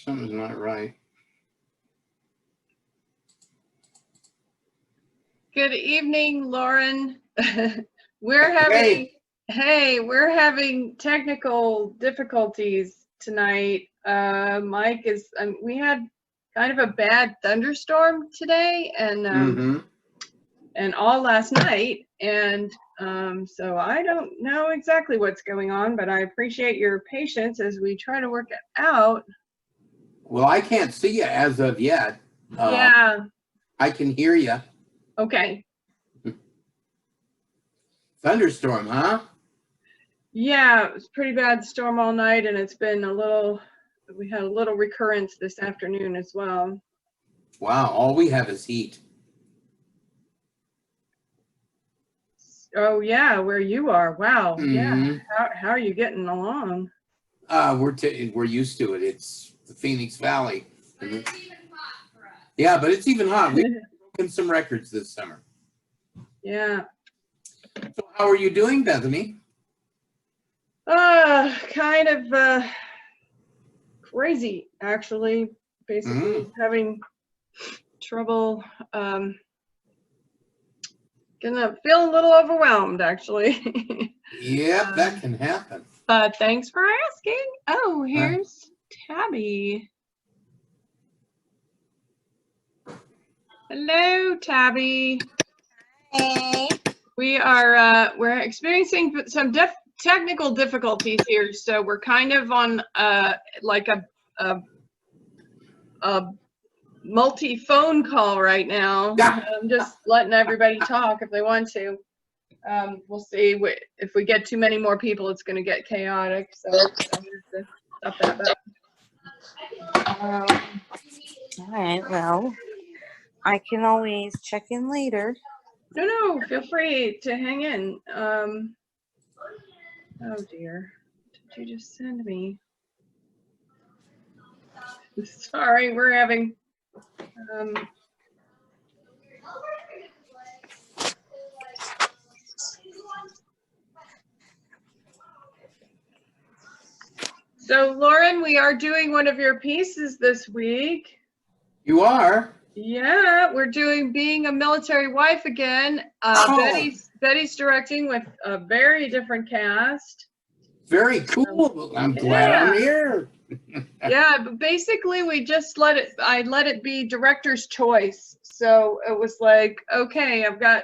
Something's not right. Good evening, Lauren. We're having technical difficulties tonight. Mike we had kind of a bad thunderstorm today and all last night. And so I don't know exactly what's going on, but I appreciate your patience as we try to work it out. Well, I can't see you as of yet. Yeah. I can hear you. Okay. Thunderstorm, huh? Yeah, it was pretty bad storm all night, and it's been we had a little recurrence this afternoon as well. Wow, all we have is heat. Oh yeah, where you are. Wow. Mm-hmm. Yeah. How are you getting along? We're used to it. It's the Phoenix Valley. But it's even hot for us. Yeah, but it's even hot. We've broken some records this summer. Yeah. So how are you doing, Bethany? Kind of crazy, actually. Basically having trouble gonna feel a little overwhelmed, actually. Yep, that can happen. But thanks for asking. Oh, here's Tabby. Hello, Tabby. Hey. We're experiencing some technical difficulties here, so we're kind of on like a multi-phone call right now. Yeah. I'm just letting everybody talk if they want to. We'll see if we get too many more people, it's going to get chaotic. So I'm going to stop that. All right. Well, I can always check in later. No, feel free to hang in. Oh dear, what did you just send me? Sorry, we're having. So Lauren, we are doing one of your pieces this week. You are? Yeah, we're doing Being a Military Wife again. Betty's directing with a very different cast. Very cool. I'm glad I'm here. Yeah, but basically I let it be director's choice. So it was like, okay, I've got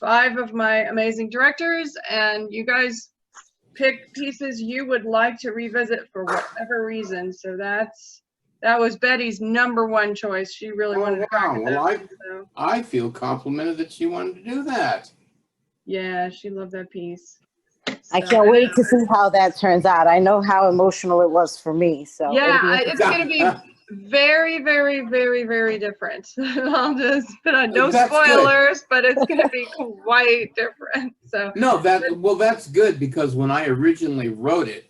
5 of my amazing directors and you guys pick pieces you would like to revisit for whatever reason. So that was Betty's #1 choice. She really wanted to crack at that one, so. I feel complimented that she wanted to do that. Yeah, she loved that piece. I can't wait to see how that turns out. I know how emotional it was for me. So yeah, it's going to be very, very, very, very different. I'll just put on no spoilers, but it's going to be quite different. So no, that's good, because when I originally wrote it,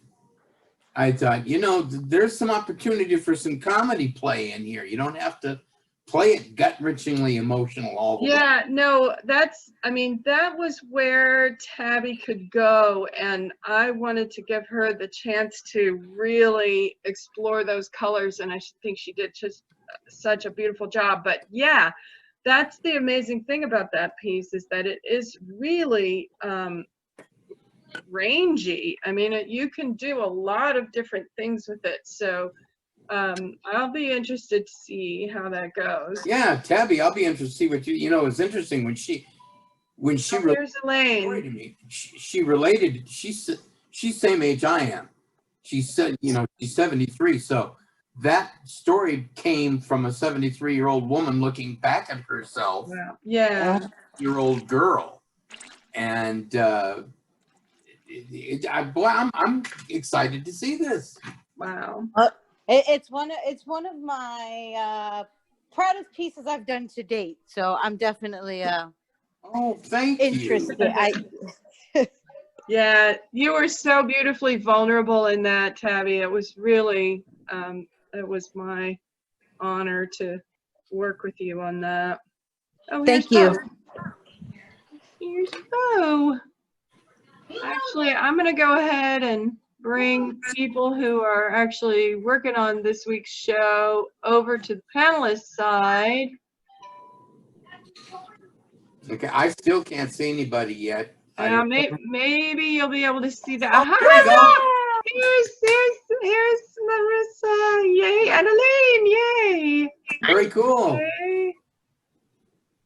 I thought, there's some opportunity for some comedy play in here. You don't have to play it gut-wrenchingly emotional all the way. Yeah, no, that was where Tabby could go, and I wanted to give her the chance to really explore those colors, and I think she did just such a beautiful job. But yeah, that's the amazing thing about that piece, is that it is really rangy. I mean, you can do a lot of different things with it. So I'll be interested to see how that goes. Yeah, Tabby, I'll be interested to see what it's interesting when she here's Elaine. to me. She related. She's same age I am. She said, she's 73. So that story came from a 73-year-old woman looking back at herself. Wow. Yeah. year-old girl, and I'm excited to see this. Wow. It's one of my proudest pieces I've done to date. So I'm definitely interested. Yeah, you were so beautifully vulnerable in that, Tabby. It was really it was my honor to work with you on that. Oh, thank you. Here's Bo. Actually, I'm gonna go ahead and bring people who are actually working on this week's show over to the panelist side. Okay, I still can't see anybody yet. Maybe you'll be able to see that. Oh, there we go. Here's Marissa. Yay. And Elaine. Yay. Very cool. Okay.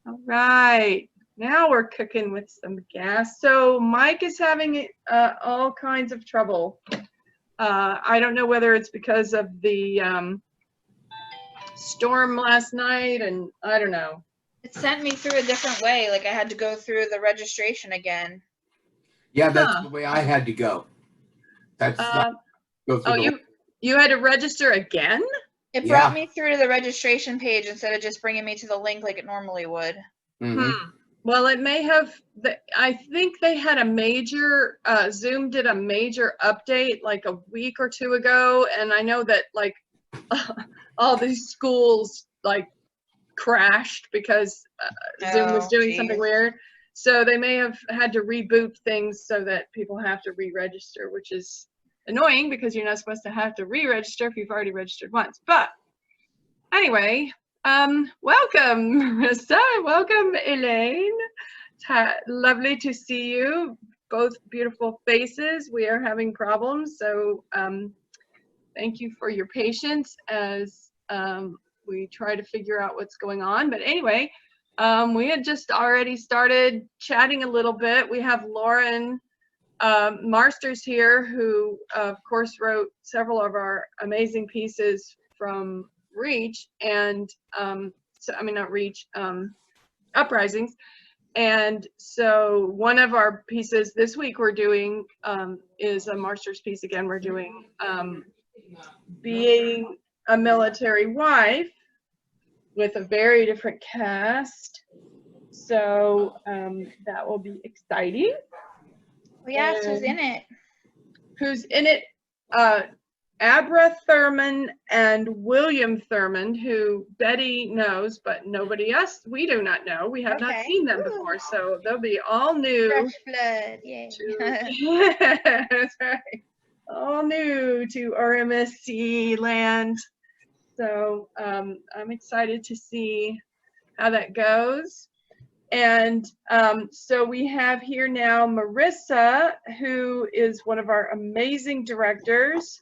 All right. Now we're cooking with some gas. So Mike is having all kinds of trouble. I don't know whether it's because of the storm last night, and I don't know. It sent me through a different way. Like I had to go through the registration again. Yeah, that's the way I had to go. That's go through you had to register again? It brought me through to the registration page instead of just bringing me to the link like it normally would. Well, it may have. I think they had a major Zoom did a major update like a week or two ago, and I know that like all these schools like crashed because Zoom was doing something weird. So they may have had to reboot things so that people have to re-register, which is annoying because you're not supposed to have to re-register if you've already registered once. But anyway, welcome Marissa, welcome Elaine. Lovely to see you, both beautiful faces. We are having problems, so thank you for your patience as we try to figure out what's going on. But anyway, we had just already started chatting a little bit. We have Lauren Marsters here, who of course wrote several of our amazing pieces from Reach and not Reach, Uprisings. And so one of our pieces this week we're doing is a Marsters piece again. We're doing being a military wife with a very different cast. So that will be exciting. Well, yes, who's in it? Who's in it? Abra Thurman and William Thurman, who Betty knows, but nobody else, we do not know. We have not seen them before, so they'll be all new. Fresh blood, yay. Yeah, that's right. All new to RMSC land. So I'm excited to see how that goes. And so we have here now Marissa, who is one of our amazing directors.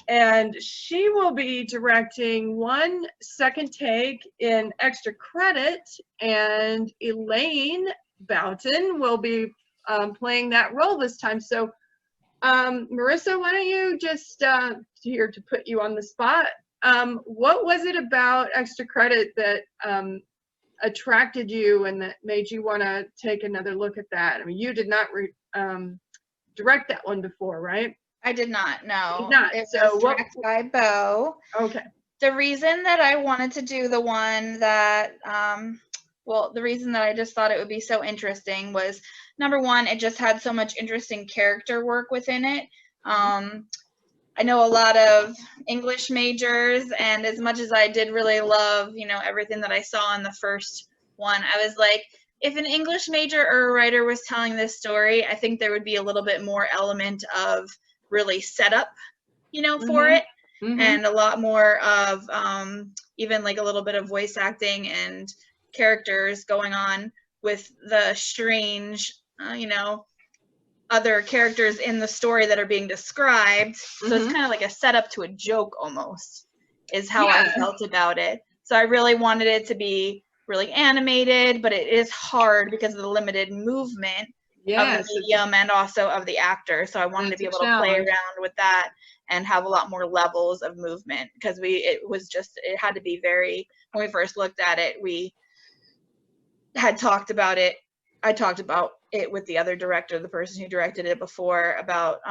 And she will be directing one second take in Extra Credit, and Elaine Boughton will be playing that role this time. So Marissa, why don't you just, here to put you on the spot, what was it about Extra Credit that attracted you and that made you want to take another look at that? I mean, you did not direct that one before, right? I did not, no. Did not. It So was directed by Bo. Okay. The reason that I wanted to do the one that, the reason that I just thought it would be so interesting was, number one, it just had so much interesting character work within it. I know a lot of English majors, and as much as I did really love, everything that I saw in the first one, I was like, if an English major or a writer was telling this story, I think there would be a little bit more element of really setup, for it, and a lot more of even like a little bit of voice acting and characters going on with the strange, other characters in the story that are being described. So it's kind of like a setup to a joke almost, is how I felt about it. So I really wanted it to be really animated, but it is hard because of the limited movement of the medium and also of the actor. So I wanted to be able to play around with that and have a lot more levels of movement, because it had to be very, when we first looked at it, we had talked about it. I talked about it with the other director, the person who directed it before, about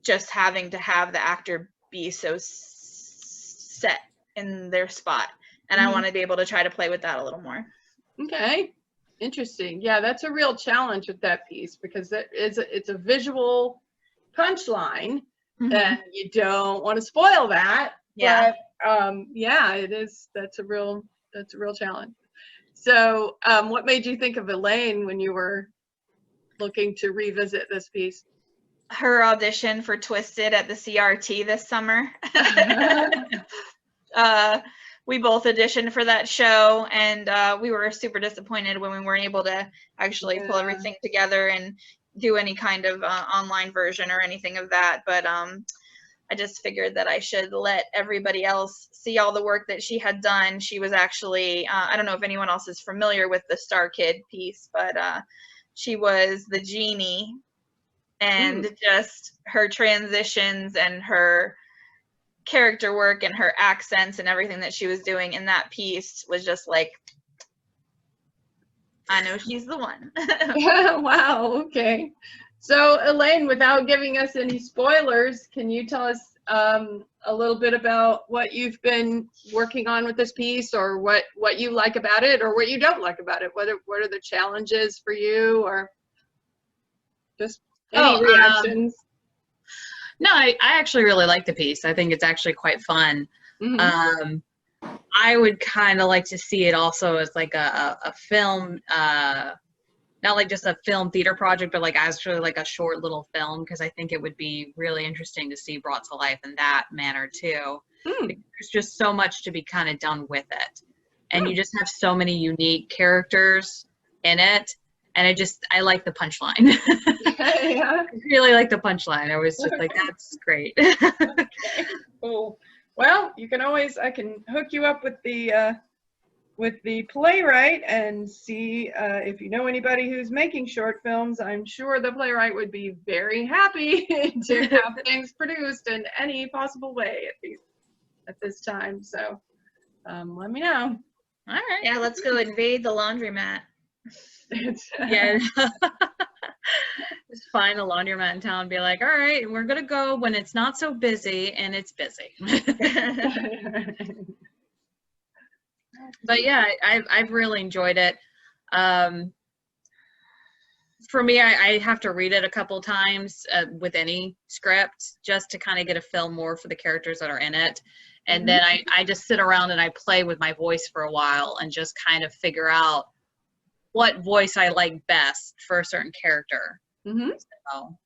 just having to have the actor be so set in their spot. And I want to be able to try to play with that a little more. Okay. Interesting. Yeah, that's a real challenge with that piece, because it's a visual punchline, and you don't want to spoil that. Yeah. But it is. That's a real challenge. So, what made you think of Elaine when you were looking to revisit this piece? her audition for Twisted at the CRT this summer. We both auditioned for that show, and we were super disappointed when we weren't able to actually pull everything together and do any kind of online version or anything of that. But I just figured that I should let everybody else see all the work that she had done. She was actually, I don't know if anyone else is familiar with the Star Kid piece, but she was the genie, and just her transitions and her character work and her accents and everything that she was doing in that piece was just like, I know she's the one. Wow, okay. So Elaine, without giving us any spoilers, can you tell us a little bit about what you've been working on with this piece, or what you like about it or what you don't like about it? What are the challenges for you, or just any reactions? No, I actually really like the piece. I think it's actually quite fun. I would kind of like to see it also as like a film, not like just a film theater project, but like actually like a short little film, because I think it would be really interesting to see brought to life in that manner too. There's just so much to be kind of done with it. And you just have so many unique characters in it. And I like the punchline. Yeah. I really like the punchline. I was just like, that's great. Okay, cool. Well, you can always, I can hook you up with the playwright and see if you know anybody who's making short films. I'm sure the playwright would be very happy to have things produced in any possible way at this time. So let me know. All right. Yeah, let's go invade the laundromat. Yeah. Just find a laundromat in town and be like, all right, we're going to go when it's not so busy, and it's busy. But yeah, I've really enjoyed it. For me, I have to read it a couple times with any script just to kind of get a feel more for the characters that are in it. And then I just sit around and I play with my voice for a while and just kind of figure out what voice I like best for a certain character. So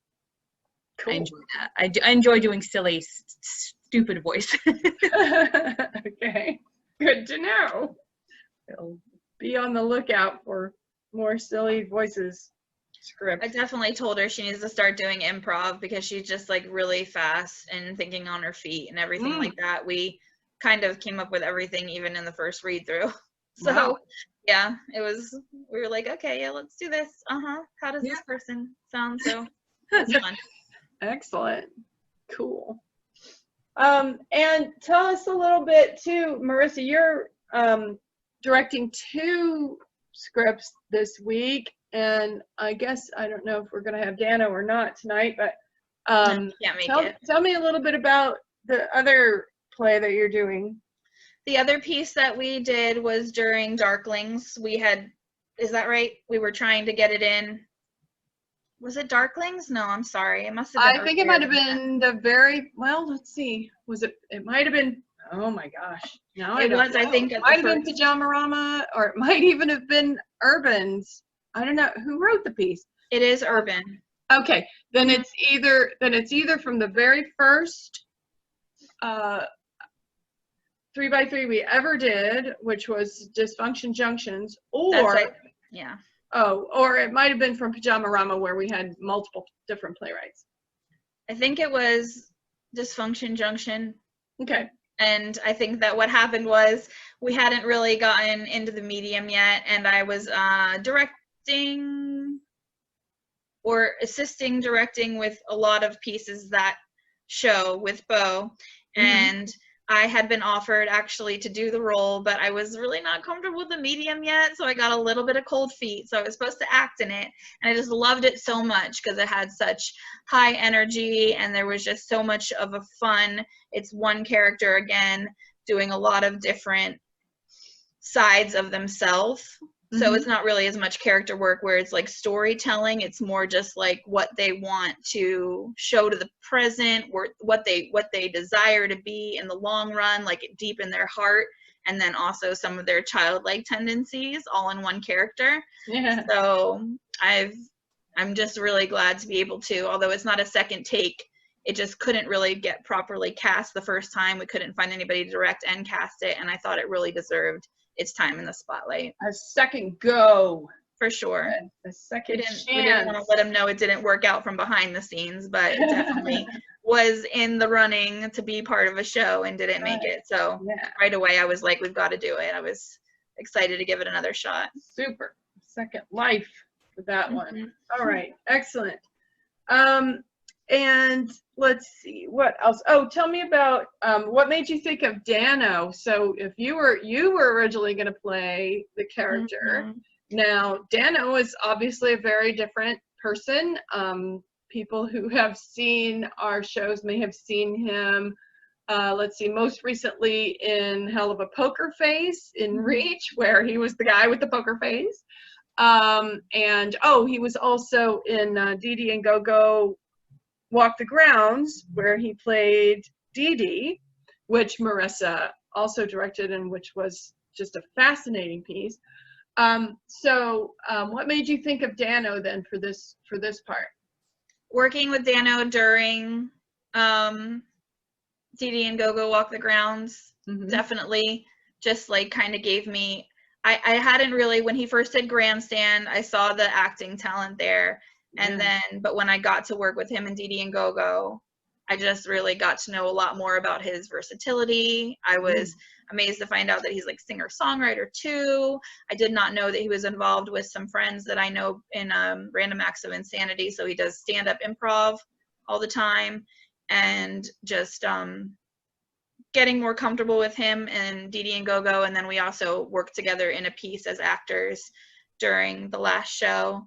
Cool. I enjoy that. I enjoy doing silly, stupid voices. Okay, good to know. I'll be on the lookout for more silly voices script. I definitely told her she needs to start doing improv, because she's just like really fast and thinking on her feet and everything like that. We kind of came up with everything even in the first read through. So Wow. yeah, we were like, okay, yeah, let's do this. How does this person sound? So it's fun. Excellent. Cool. And tell us a little bit too, Marissa, you're directing 2 scripts this week, and I guess, I don't know if we're going to have Dana or not tonight, but Can't make it. tell me a little bit about the other play that you're doing. The other piece that we did was during Darklings. Is that right? We were trying to get it in. Was it Darklings? No, I'm sorry. It must have been. I think it might have been let's see. It might have been, oh my gosh. No, I don't know. I think, it might have been Pajama-Rama, or it might even have been Urban's. I don't know. Who wrote the piece? It is Urban. Okay, then it's either from the very first 3x3 we ever did, which was Dysfunction Junctions, or or it might have been from Pajama-Rama, where we had multiple different playwrights. I think it was Dysfunction Junction. Okay. And I think that what happened was we hadn't really gotten into the medium yet, and I was directing or assisting directing with a lot of pieces that show with Bo, and I had been offered actually to do the role, but I was really not comfortable with the medium yet, so I got a little bit of cold feet. So I was supposed to act in it, and I just loved it so much because it had such high energy, and there was just so much of a fun. It's one character again doing a lot of different sides of themselves. So it's not really as much character work where it's like storytelling. It's more just like what they want to show to the present, or what they desire to be in the long run, like deep in their heart, and then also some of their childlike tendencies all in one character. Yeah. So I've I'm just really glad to be able to, although it's not a second take, it just couldn't really get properly cast the first time. We couldn't find anybody to direct and cast it, and I thought it really deserved its time in the spotlight. A second go. For sure. A second We didn't want to chance. let him know it didn't work out from behind the scenes, but it definitely was in the running to be part of a show and didn't make it. So Yeah, right away I was like, we've got to do it. I was excited to give it another shot. super. Second life for that one. Mhm. All right, excellent. And let's see, what else? Oh, tell me about what made you think of Dano. So if you were originally going to play the character. Mhm. Now, Dano is obviously a very different person. People who have seen our shows may have seen him, let's see, most recently in Hell of a Poker Face in Reach, where he was the guy with the poker face. And, oh, he was also in Dee Dee and Go-Go Walk the Grounds, where he played Dee Dee, which Marissa also directed and which was just a fascinating piece. So what made you think of Dano then for this part? Working with Dano during Dee Dee and Go-Go Walk the Grounds definitely just like kind of gave me, I hadn't really, when he first did Grandstand, I saw the acting talent there. And then, but when I got to work with him in Dee Dee and Go-Go, I just really got to know a lot more about his versatility. I was amazed to find out that he's like singer-songwriter too. I did not know that he was involved with some friends that I know in Random Acts of Insanity. So he does stand-up improv all the time, and just getting more comfortable with him and Dee Dee and Go-Go. And then we also worked together in a piece as actors during the last show.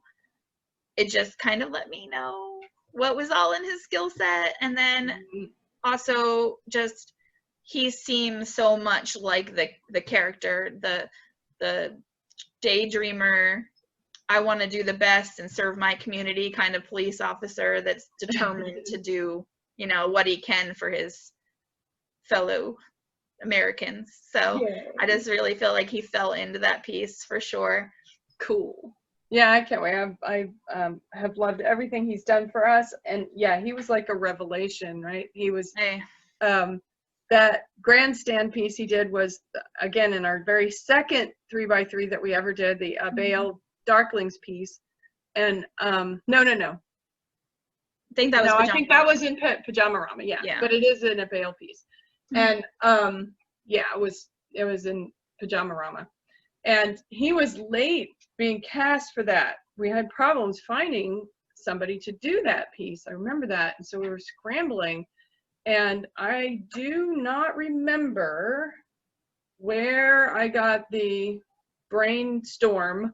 It just kind of let me know what was all in his skill set. And then also just, he seems so much like the character, the daydreamer, I want to do the best and serve my community kind of police officer that's determined to do, you know, what he can for his fellow Americans. So I just really feel like he fell into that piece for sure. Cool. Yeah, I can't wait. I have loved everything he's done for us. And yeah, he was like a revelation, right? He was, that Grandstand piece he did was, again, in our very second 3x3 that we ever did, the Bale Darklings piece. And no. I think that was I think that was in Pajama-Rama, yeah. But it is in a Bale piece. And yeah, it was in Pajama-Rama. And he was late being cast for that. We had problems finding somebody to do that piece. I remember that. And so we were scrambling. And I do not remember where I got the brainstorm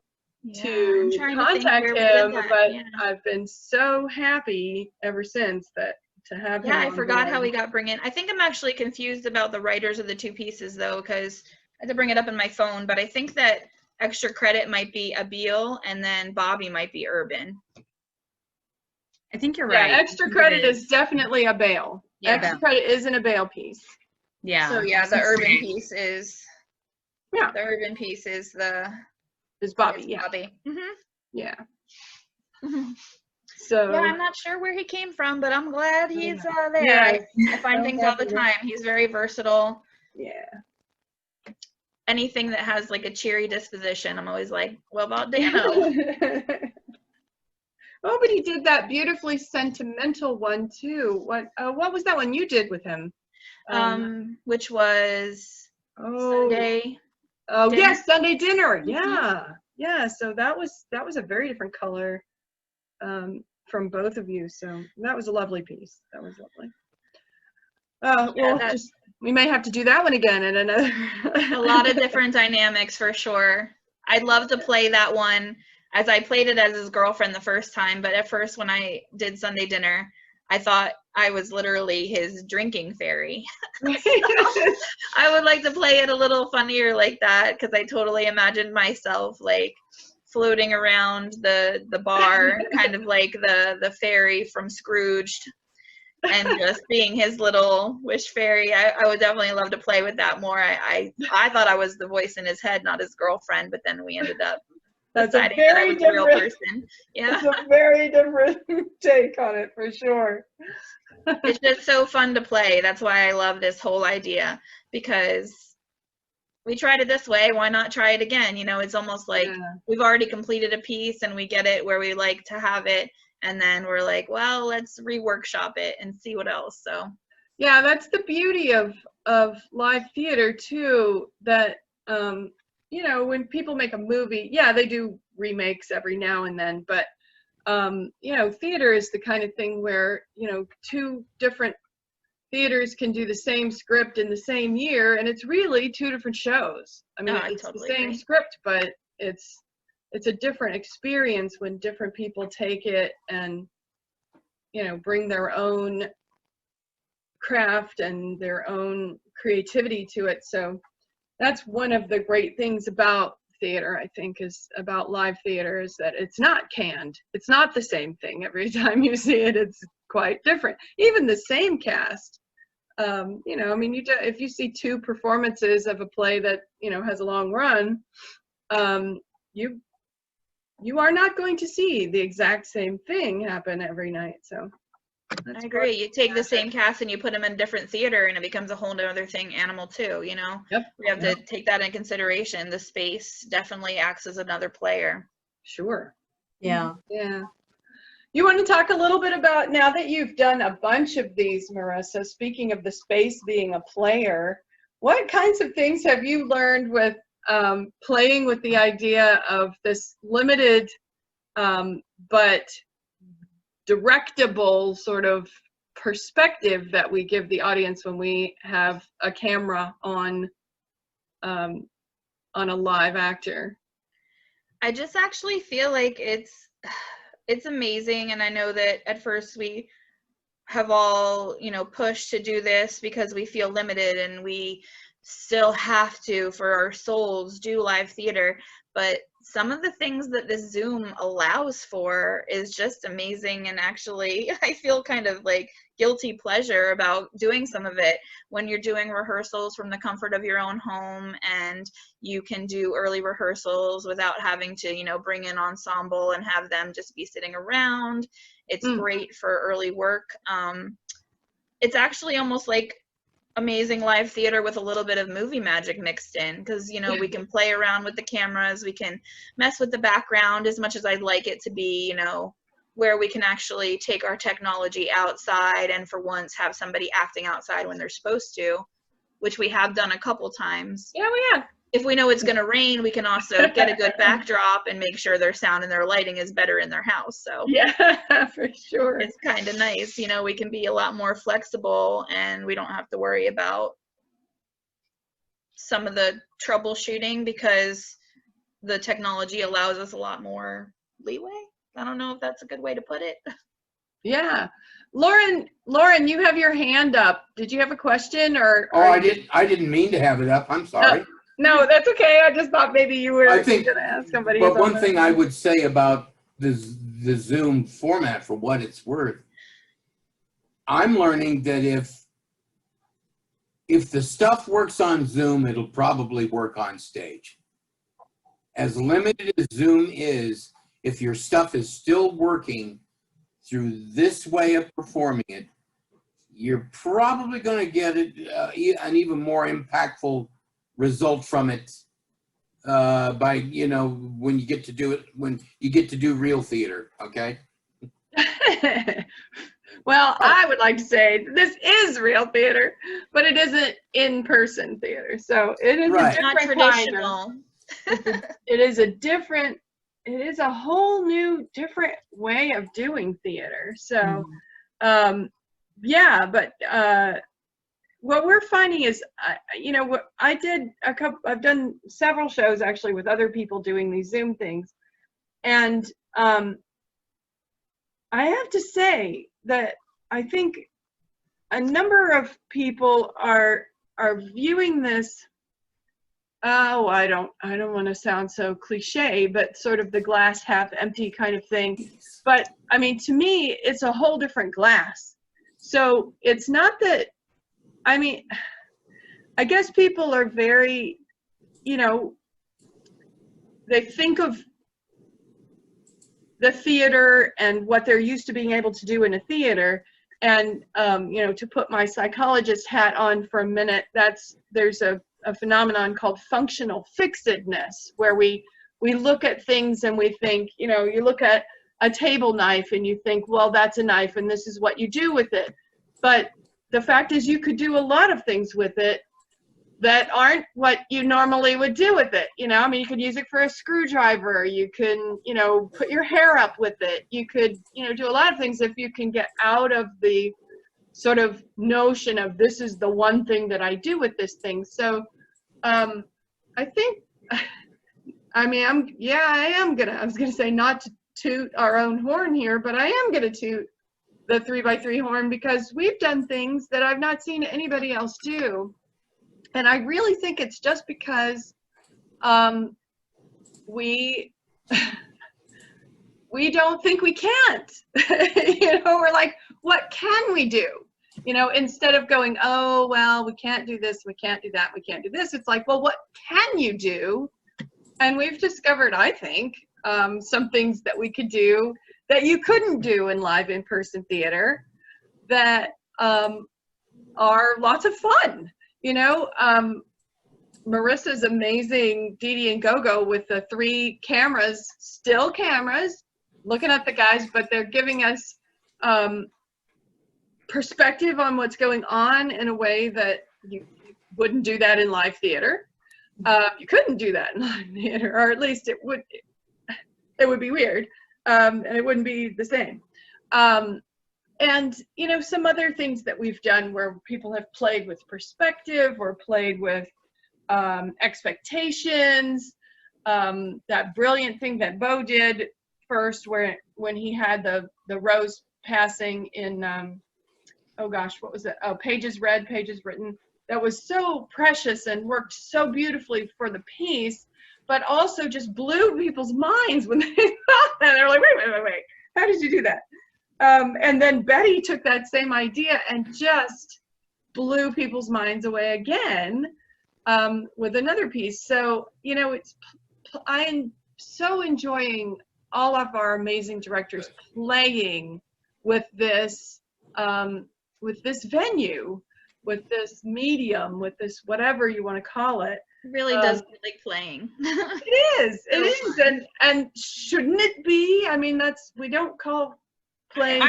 to contact him, but I've been so happy ever since that to have him. Yeah, I forgot how we got bring in. I think I'm actually confused about the writers of the two pieces though, because I had to bring it up in my phone, but I think that extra credit might be Abil and then Bobby might be Urban. I think you're right. Yeah, extra credit is definitely a Bale. Yeah, extra credit isn't a Bale piece. Yeah. So yeah, the Urban piece is. Yeah. The Urban piece is Bobby. Yeah. Bobby. Yeah. So. Yeah, I'm not sure where he came from, but I'm glad he's there. Yeah. I find things all the time. He's very versatile. Yeah. Anything that has like a cheery disposition, I'm always like, what about Dano? Oh, but he did that beautifully sentimental one too. What was that one you did with him? Which was Sunday. Oh dinner? Yes, Sunday dinner. Yeah, yeah. So that was a very different color from both of you. So that was a lovely piece. That was lovely. We may have to do that one again in another. A lot of different dynamics for sure. I'd love to play that one as I played it as his girlfriend the first time, but at first when I did Sunday dinner, I thought I was literally his drinking fairy. So I would like to play it a little funnier like that, because I totally imagined myself like floating around the bar, kind of like the fairy from Scrooged, and just being his little wish fairy. I would definitely love to play with that more. I thought I was the voice in his head, not his girlfriend, but then we ended up That's a deciding that I very was a real different, person. Yeah. that's a very different take on it for sure. It's just so fun to play. That's why I love this whole idea, because we tried it this way, why not try it again? You know, it's almost like Yeah. we've already completed a piece and we get it where we like to have it, and then we're like, well, let's reworkshop it and see what else. So Yeah, that's the beauty of live theater too, that you know, when people make a movie, yeah, they do remakes every now and then, but you know, theater is the kind of thing where, you know, two different theaters can do the same script in the same year, and it's really two different shows. I mean, no, I it's totally the same agree. script, but it's a different experience when different people take it and, you know, bring their own craft and their own creativity to it. So that's one of the great things about theater, I think, is about live theater, is that it's not canned. It's not the same thing every time you see it. It's quite different. Even the same cast. You know, I mean, if you see two performances of a play that, you know, has a long run, you are not going to see the exact same thing happen every night. So I agree. You take the same cast and you put them in a different theater and it becomes a whole other thing, animal too, you know? Yep. We have to take that in consideration. The space definitely acts as another player. Sure. Yeah. Yeah. You want to talk a little bit about, now that you've done a bunch of these, Marissa, speaking of the space being a player, what kinds of things have you learned with playing with the idea of this limited but directable sort of perspective that we give the audience when we have a camera on a live actor? I just actually feel like it's amazing, and I know that at first we have all, you know, pushed to do this because we feel limited and we still have to, for our souls, do live theater. But some of the things that this Zoom allows for is just amazing, and actually I feel kind of like guilty pleasure about doing some of it when you're doing rehearsals from the comfort of your own home, and you can do early rehearsals without having to, you know, bring in ensemble and have them just be sitting around. It's great for early work. It's actually almost like amazing live theater with a little bit of movie magic mixed in, because, you know, we can play around with the cameras, we can mess with the background as much as I'd like it to be, you know, where we can actually take our technology outside and for once have somebody acting outside when they're supposed to, which we have done a couple times. Yeah, we have. If we know it's going to rain, we can also get a good backdrop and make sure their sound and their lighting is better in their house. So yeah, for sure. it's kind of nice. You know, we can be a lot more flexible and we don't have to worry about some of the troubleshooting because the technology allows us a lot more leeway. I don't know if that's a good way to put it. Yeah. Lauren, you have your hand up. Did you have a question or? Oh, I didn't mean to have it up. I'm sorry. No, that's okay. I just thought maybe you were I think, going to ask somebody. but one thing I would say about the Zoom format, for what it's worth, I'm learning that if the stuff works on Zoom, it'll probably work on stage. As limited as Zoom is, if your stuff is still working through this way of performing it, you're probably going to get an even more impactful result from it by, you know, when you get to do it, when you get to do real theater, okay? Well, I would like to say this is real theater, but it isn't in-person theater. So it is Right. a Not different kind traditional. it is a different, it is a whole new, different way of doing theater. So, yeah, but what we're finding is, you know, what I did I've done several shows actually with other people doing these Zoom things. And I have to say that I think a number of people are viewing this, oh, I don't want to sound so cliche, but sort of the glass half empty kind of thing. But I mean, to me, it's a whole different glass. So it's not that, I mean, I guess people are very, you know, they think of the theater and what they're used to being able to do in a theater. And, you know, to put my psychologist hat on for a minute, there's a phenomenon called functional fixedness, where we look at things and we think, you know, you look at a table knife and you think, well, that's a knife and this is what you do with it. But the fact is you could do a lot of things with it that aren't what you normally would do with it. You know, I mean, you could use it for a screwdriver. You can, you know, put your hair up with it. You could, you know, do a lot of things if you can get out of the sort of notion of this is the one thing that I do with this thing. So I think, I mean, I was gonna say not to toot our own horn here, but I am gonna toot the 3x3 horn because we've done things that I've not seen anybody else do. And I really think it's just because we don't think we can't. You know, we're like, what can we do? You know, instead of going, oh, well, we can't do this, we can't do that, we can't do this. It's like, well, what can you do? And we've discovered, I think, some things that we could do that you couldn't do in live in-person theater that are lots of fun. You know, Marissa's amazing Dee Dee and Go-Go with the 3 cameras, still cameras, looking at the guys, but they're giving us perspective on what's going on in a way that you wouldn't do that in live theater. You couldn't do that in live theater, or at least it would be weird, and it wouldn't be the same. And, you know, some other things that we've done where people have played with perspective or played with expectations. That brilliant thing that Bo did first when he had the rose passing in, oh gosh, what was it? Oh, pages read, pages written. That was so precious and worked so beautifully for the piece, but also just blew people's minds when they thought that. They're like, wait, how did you do that? And then Betty took that same idea and just blew people's minds away again with another piece. So, you know, I'm so enjoying all of our amazing directors playing with this venue, with this medium, with this whatever you want to call it. It really does feel like playing. It is, and shouldn't it be? I mean, we don't call playing.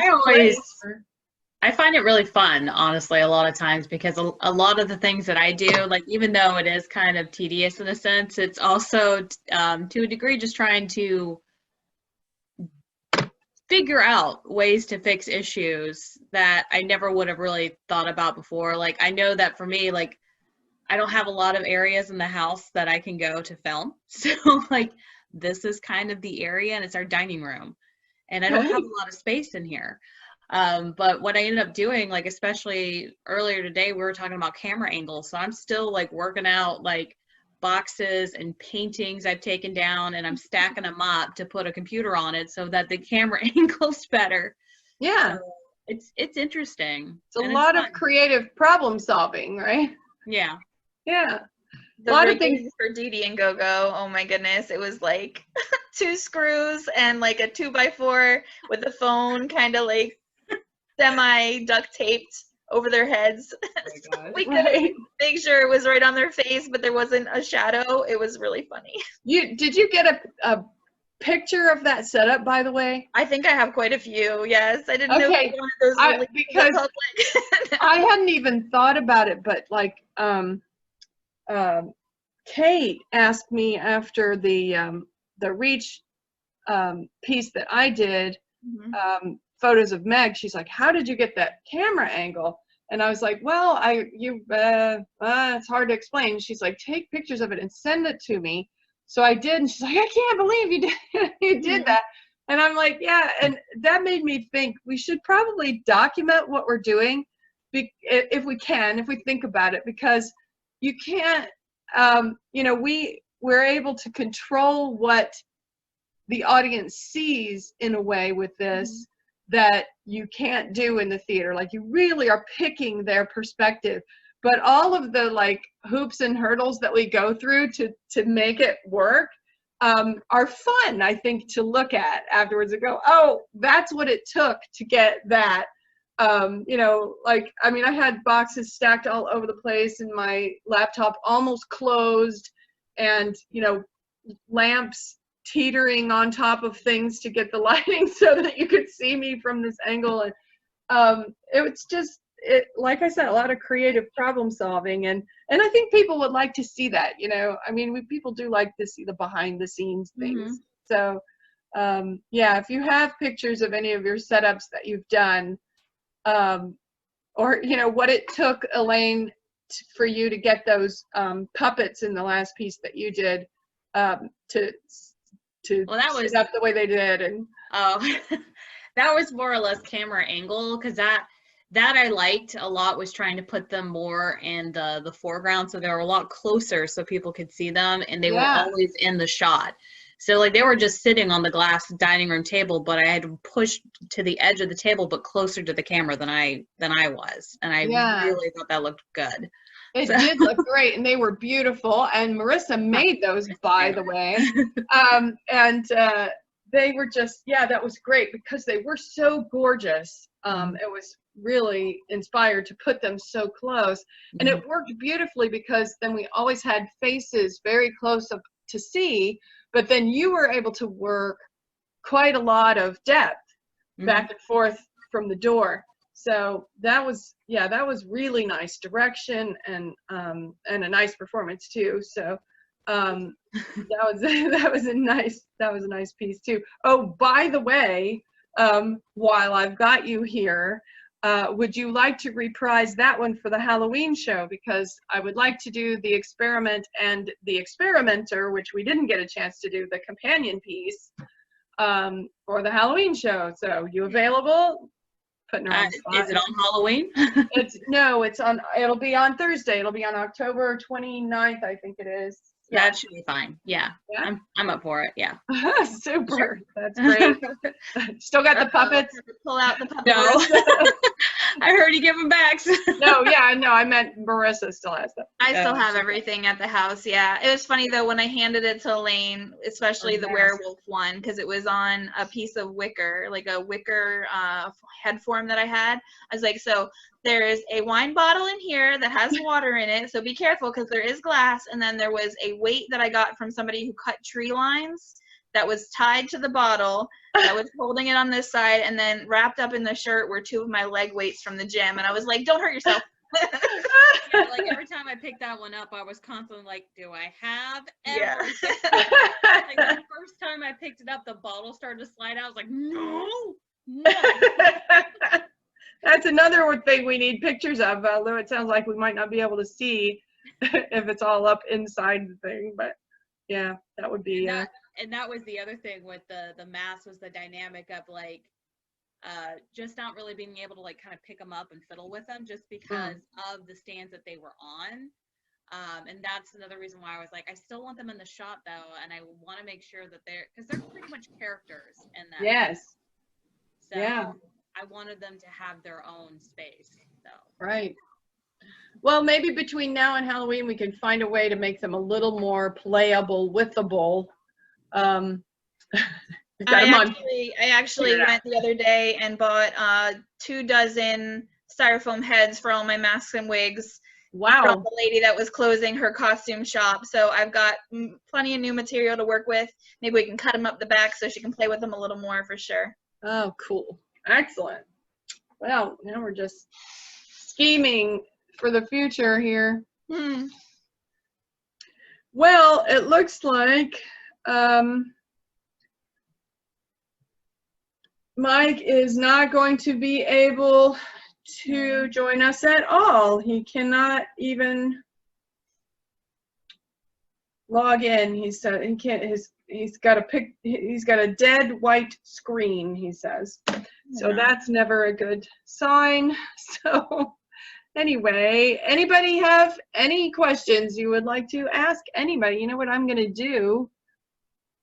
I find it really fun, honestly, a lot of times, because a lot of the things that I do, like, even though it is kind of tedious in a sense, it's also to a degree just trying to figure out ways to fix issues that I never would have really thought about before. Like, I know that for me, like, I don't have a lot of areas in the house that I can go to film. So, like, this is kind of the area, and it's our dining room. And I don't have a lot of space in here. But what I ended up doing, like, especially earlier today, we were talking about camera angles. So I'm still, like, working out, like, boxes and paintings I've taken down, and I'm stacking them up to put a computer on it so that the camera angle's better. Yeah. So it's interesting. It's a lot of creative problem solving, right? Yeah. Yeah. The a lot of rigging things for Dee Dee and Go-Go, oh my goodness, it was like 2 screws and like a 2x4 with the phone kind of like semi duct taped over their heads. So we could make sure it was right on their face, but there wasn't a shadow. It was really funny. Did you get a picture of that setup, by the way? I think I have quite a few. Yes, I didn't know if you wanted those really because public. I hadn't even thought about it, but like Kate asked me after the Reach piece that I did, photos of Meg. She's like, "How did you get that camera angle?" And I was like, "Well, it's hard to explain." She's like, "Take pictures of it and send it to me." So I did, and she's like, "I can't believe you did that." And I'm like, "Yeah," and that made me think we should probably document what we're doing, if we think about it, because you can't, you know, we're able to control what the audience sees in a way with this that you can't do in the theater. Like, you really are picking their perspective, but all of the like hoops and hurdles that we go through to make it work, are fun, I think, to look at afterwards and go, oh, that's what it took to get that. You know, like, I mean, I had boxes stacked all over the place and my laptop almost closed and, you know, lamps teetering on top of things to get the lighting so that you could see me from this angle. And it was just, like I said, a lot of creative problem solving. And I think people would like to see that, you know, I mean, people do like to see the behind the scenes things. So, yeah, if you have pictures of any of your setups that you've done, or, you know, what it took, Elaine, for you to get those puppets in the last piece that you did, to Well, that was set up the way they did. And that was more or less camera angle, because that I liked a lot, was trying to put them more in the foreground, so they were a lot closer so people could see them, and they were always in the shot. So like they were just sitting on the glass dining room table, but I had to push to the edge of the table, but closer to the camera than I was. And I really thought that looked good. It did look great, and they were beautiful. And Marissa made those, by the way. And they were just, that was great because they were so gorgeous. It was really inspired to put them so close. And it worked beautifully because then we always had faces very close up to see. But then you were able to work quite a lot of depth back and forth from the door. So that was really nice direction and a nice performance too. So that was a nice piece too. Oh, by the way, while I've got you here, would you like to reprise that one for the Halloween show? Because I would like to do the experiment and the experimenter, which we didn't get a chance to do, the companion piece, for the Halloween show. So you available? Putting her on the spot. Is it on Halloween? It'll be on Thursday. It'll be on October 29th, I think it is. That should be fine. Yeah. I'm up for it. Yeah. Super. Sure. That's great. Still got the puppets? Pull out the puppets. No. I heard you give them back. No, I meant Marissa still has them. I still have everything at the house. Yeah. It was funny though when I handed it to Elaine, especially the werewolf one, because it was on a piece of wicker, like a wicker head form that I had. I was like, so there's a wine bottle in here that has water in it, so be careful because there is glass. And then there was a weight that I got from somebody who cut tree lines that was tied to the bottle, that was holding it on this side, and then wrapped up in the shirt were 2 of my leg weights from the gym. And I was like, don't hurt yourself. Yeah, like every time I picked that one up, I was constantly like, do I have everything? Like the first time I picked it up, the bottle started to slide out. I was like, no. That's another thing we need pictures of, although it sounds like we might not be able to see if it's all up inside the thing. But yeah, that would be. And that was the other thing with the mask, was the dynamic of like just not really being able to like kind of pick them up and fiddle with them just because of the stands that they were on. And that's another reason why I was like, I still want them in the shot though, and I want to make sure that because they're pretty much characters in that. Yes. So yeah. I wanted them to have their own space. So. Right. Well, maybe between now and Halloween, we can find a way to make them a little more playable, withable. I actually went the other day and bought 24 styrofoam heads for all my masks and wigs. Wow. From the lady that was closing her costume shop. So I've got plenty of new material to work with. Maybe we can cut them up the back so she can play with them a little more for sure. Oh, cool. Excellent. Well, now we're just scheming for the future here. Well, it looks like Mike is not going to be able to join us at all. He cannot even log in. He said he can't. He's got a dead white screen, he says. So that's never a good sign. So anyway, anybody have any questions you would like to ask anybody? You know what I'm going to do?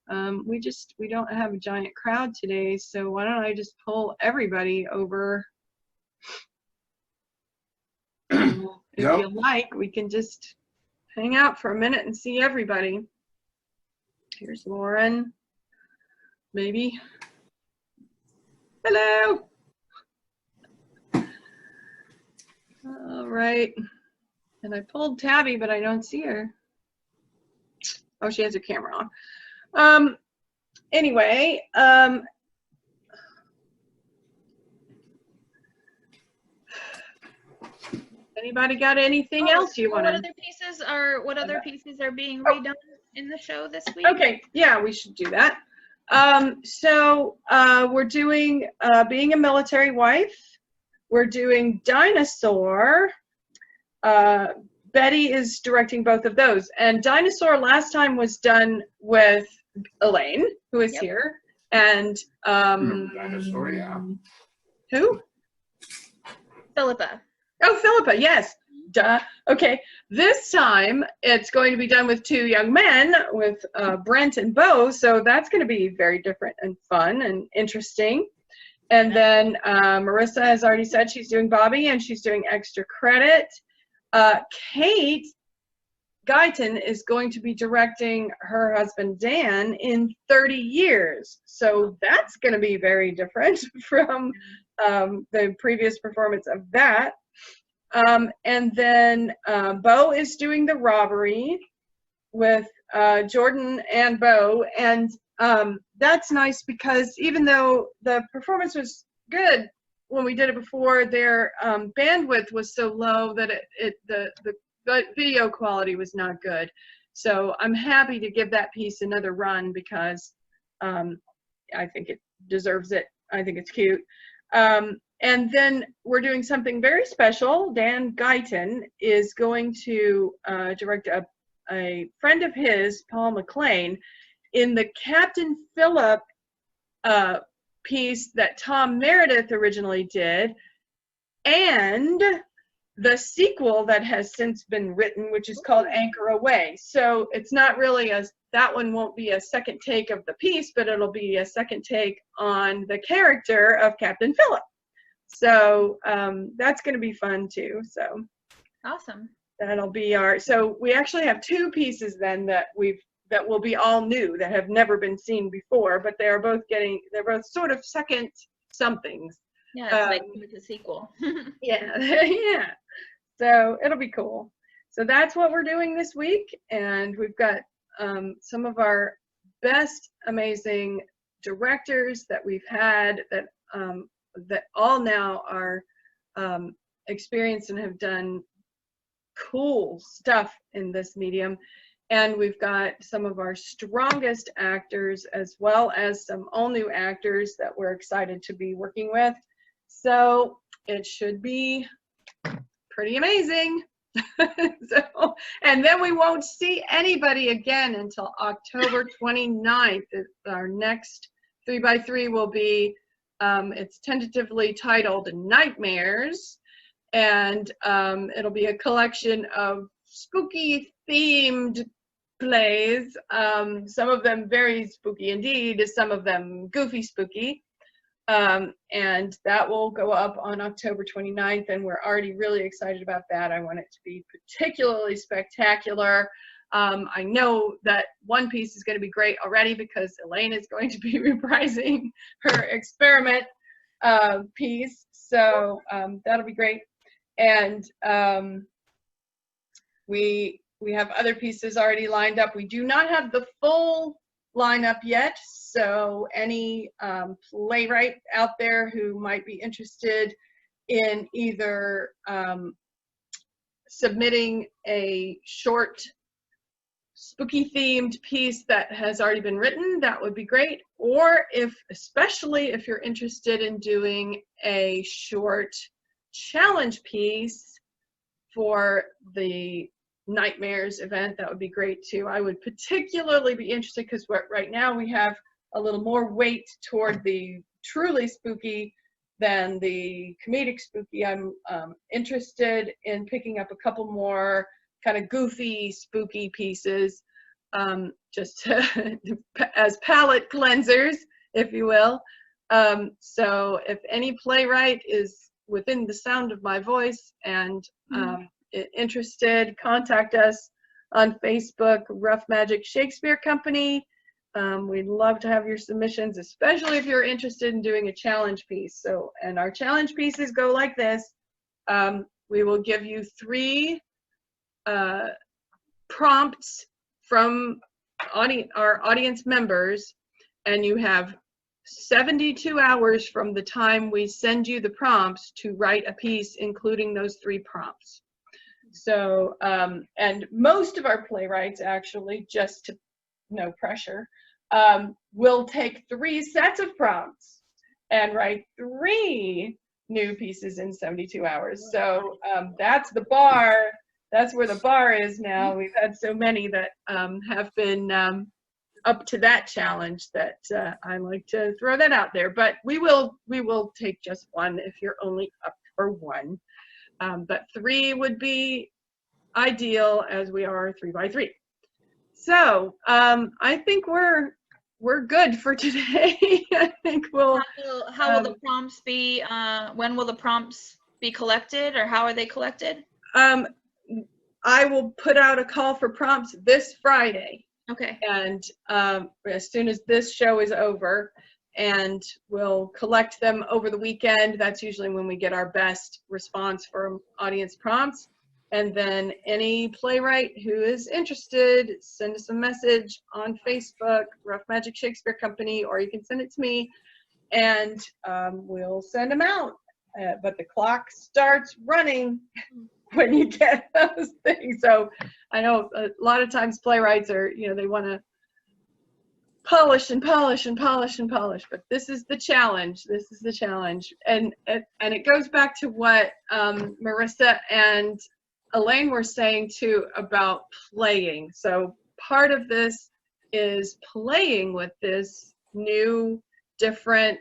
We don't have a giant crowd today, so why don't I just pull everybody over? If you like, we can just hang out for a minute and see everybody. Here's Lauren. Maybe. Hello. All right. And I pulled Tabby, but I don't see her. Oh, she has her camera on. Anyway, anybody got anything else you want What to? other pieces are being redone in the show this week? Okay, yeah, we should do that. We're doing Being a Military Wife. We're doing Dinosaur. Betty is directing both of those. And Dinosaur last time was done with Elaine, who is here. And Dinosaur, yeah. who? Philippa. Oh, Philippa, yes. Duh. Okay, this time it's going to be done with two young men, with Brent and Bo, so that's going to be very different and fun and interesting. And then Marissa has already said she's doing Bobby, and she's doing Extra Credit. Kate Guyton is going to be directing her husband Dan in 30 years, so that's going to be very different from the previous performance of that. And then Bo is doing The Robbery with Jordan and Bo, and that's nice because even though the performance was good when we did it before, their bandwidth was so low that the video quality was not good. So I'm happy to give that piece another run because I think it deserves it. I think it's cute. And then we're doing something very special. Dan Guyton is going to direct a friend of his, Paul McLean, in the Captain Phillip piece that Tom Meredith originally did, and the sequel that has since been written, which is called Anchor Away. So it's not really that one won't be a second take of the piece, but it'll be a second take on the character of Captain Phillip. So that's going to be fun too. So Awesome. that'll be so we actually have two pieces then that will be all new, that have never been seen before, but they're both sort of second somethings. Yeah, it's a sequel. Yeah, yeah. So it'll be cool. So that's what we're doing this week, and we've got some of our best amazing directors that we've had that all now are experienced and have done cool stuff in this medium. And we've got some of our strongest actors as well as some all new actors that we're excited to be working with. So it should be pretty amazing. And then we won't see anybody again until October 29th. Our next 3x3 will be, it's tentatively titled Nightmares. And it'll be a collection of spooky themed plays, some of them very spooky indeed, some of them goofy spooky, and that will go up on October 29th, and we're already really excited about that. I want it to be particularly spectacular. I know that one piece is going to be great already because Elaine is going to be reprising her experiment piece, so that'll be great. And we have other pieces already lined up. We do not have the full lineup yet, so any playwright out there who might be interested in either submitting a short spooky themed piece that has already been written, that would be great. Or especially if you're interested in doing a short challenge piece for the Nightmares event, that would be great too. I would particularly be interested because right now we have a little more weight toward the truly spooky than the comedic spooky. I'm interested in picking up a couple more kind of goofy spooky pieces, just as palate cleansers, if you will. So if any playwright is within the sound of my voice and interested, contact us on Facebook, Rough Magic Shakespeare Company, We'd love to have your submissions, especially if you're interested in doing a challenge piece. So, and our challenge pieces go like this. We will give you 3 prompts from our audience members, and you have 72 hours from the time we send you the prompts to write a piece, including those 3 prompts. So, and most of our playwrights actually, just to no pressure, will take 3 sets of prompts and write 3 new pieces in 72 hours. So that's the bar. That's where the bar is now. We've had so many that have been up to that challenge that I like to throw that out there. But we will take just 1 if you're only up for 1. But 3 would be ideal, as we are 3 by 3. So I think we're good for today. I think we'll. How will the prompts be? When will the prompts be collected, or how are they collected? I will put out a call for prompts this Friday. Okay. And as soon as this show is over, and we'll collect them over the weekend. That's usually when we get our best response from audience prompts. And then any playwright who is interested, send us a message on Facebook, Rough Magic Shakespeare Company, or you can send it to me, and we'll send them out. But the clock starts running when you get those things. So I know a lot of times playwrights are, they want to polish and polish and polish and polish, but this is the challenge. This is the challenge. And it goes back to what Marissa and Elaine were saying too about playing. So part of this is playing with this new, different,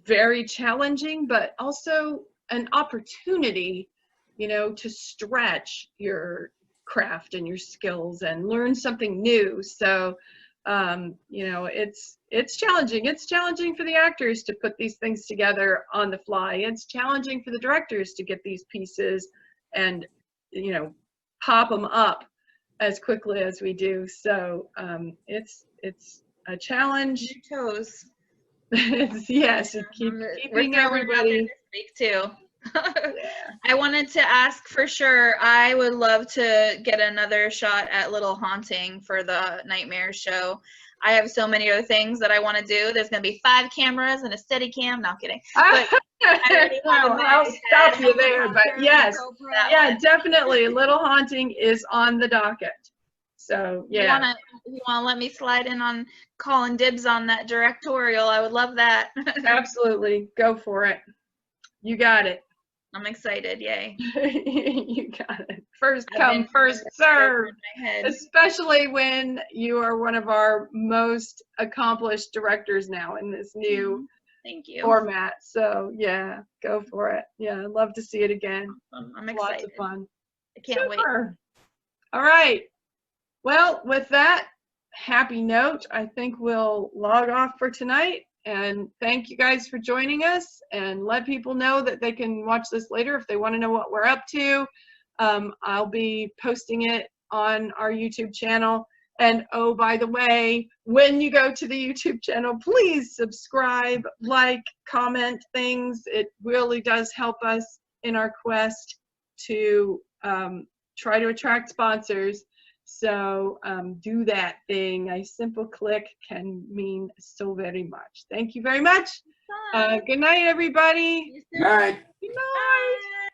very challenging, but also an opportunity, to stretch your craft and your skills and learn something new. So, it's challenging. It's challenging for the actors to put these things together on the fly. It's challenging for the directors to get these pieces and, pop them up as quickly as we do. So, it's a challenge. Your toes. Yes, keeping everybody this week too. Yeah. I wanted to ask for sure. I would love to get another shot at Little Haunting for the Nightmare show. I have so many other things that I want to do. There's going to be 5 cameras and a steady cam. No, I'm kidding. But I'll stop you there, but yes, yeah, definitely. Little Haunting is on the docket. So yeah. You wanna let me slide in on calling dibs on that directorial? I would love that. Absolutely, go for it. You got it. I'm excited, yay. You got it. First come, first serve. Especially when you are one of our most accomplished directors now in this new Thank you. format. So yeah, go for it. Yeah, I'd love to see it again. I'm excited. Lots of fun. I can't wait. All right. Well, with that happy note, I think we'll log off for tonight. And thank you guys for joining us, and let people know that they can watch this later if they want to know what we're up to. I'll be posting it on our YouTube channel. And oh, by the way, when you go to the YouTube channel, please subscribe, like, comment things. It really does help us in our quest to try to attract sponsors. So do that thing. A simple click can mean so very much. Thank you very much. Good night, everybody. All right. Good night.